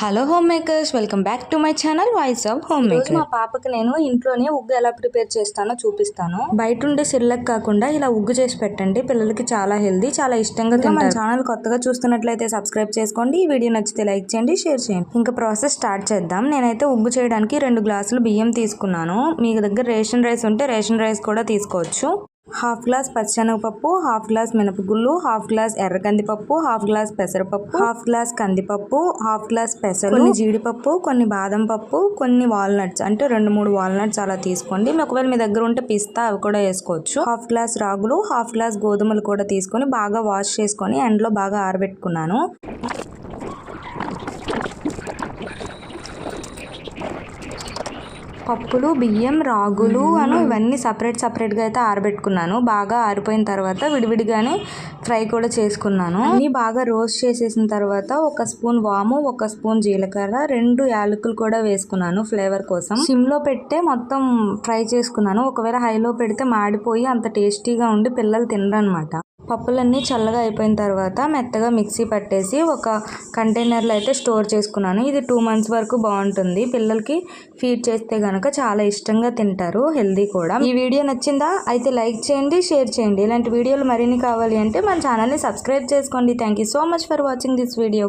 Hello home makers, welcome back to my channel voice of home maker. మా పాపకి నేను ఇంట్లోనే ఉగ్గు ఎలా ప్రిపేర్ చేస్తానో చూపిస్తాను. బయట ఉండే సిర్లకు కాకుండా ఇలా ఉగ్గు చేసి పెట్టండి, పిల్లలకి చాలా హెల్దీ, చాలా ఇష్టంగా తింటారు. మన ఛానల్ కొత్తగా చూస్తున్నట్లయితే సబ్స్క్రైబ్ చేసుకోండి, ఈ వీడియో నచ్చితే లైక్ చేయండి, షేర్ చేయండి. ఇంకా ప్రాసెస్ స్టార్ట్ చేద్దాం. నేనైతే ఉగ్గు చేయడానికి 2 గ్లాసులు బియ్యం తీసుకున్నాను. మీ దగ్గర రేషన్ రైస్ ఉంటే రేషన్ రైస్ కూడా తీసుకోవచ్చు. 1/2 గ్లాస్ పచ్చిశనగపప్పు, 1/2 గ్లాస్ మినపగుళ్ళు, 1/2 గ్లాస్ ఎర్ర కందిపప్పు, 1/2 గ్లాస్ పెసరపప్పు, 1/2 గ్లాస్ కందిపప్పు, 1/2 గ్లాస్ పెసలు, కొన్ని జీడిపప్పు, కొన్ని బాదం పప్పు, కొన్ని వాల్నట్స్ అంటే 2-3 వాల్నట్స్ అలా తీసుకోండి. ఒకవేళ మీ దగ్గర ఉంటే పిస్తా అవి కూడా వేసుకోవచ్చు. 1/2 గ్లాస్ రాగులు, 1/2 గ్లాస్ గోధుమలు కూడా తీసుకొని బాగా వాష్ చేసుకొని ఎండలో బాగా ఆరబెట్టుకున్నాను. పప్పులు, బియ్యం, రాగులు ఇవన్నీ సపరేట్గా అయితే ఆరబెట్టుకున్నాను. బాగా ఆరిపోయిన తర్వాత విడివిడిగానే ఫ్రై కూడా చేసుకున్నాను. అన్నీ బాగా రోస్ట్ చేసేసిన తర్వాత 1 స్పూన్ వాము, 1 స్పూన్ జీలకర్ర, 2 యాలకులు కూడా వేసుకున్నాను ఫ్లేవర్ కోసం. సిమ్లో పెట్టే మొత్తం ఫ్రై చేసుకున్నాను. ఒకవేళ హైలో పెడితే మాడిపోయి అంత టేస్టీగా ఉండి పిల్లలు తినరనమాట. పప్పులన్నీ చల్లగా అయిపోయిన తర్వాత మెత్తగా మిక్సీ పట్టేసి ఒక కంటైనర్లో అయితే స్టోర్ చేసుకున్నాను. ఇది 2 మంత్స్ వరకు బాగుంటుంది. పిల్లలకి ఫీడ్ చేస్తే కనుక చాలా ఇష్టంగా తింటారు, హెల్దీ కూడా. ఈ వీడియో నచ్చిందా? అయితే లైక్ చేయండి, షేర్ చేయండి. ఇలాంటి వీడియోలు మరిన్ని కావాలి అంటే మన ఛానల్ని సబ్స్క్రైబ్ చేసుకోండి. Thank you so much for watching this video.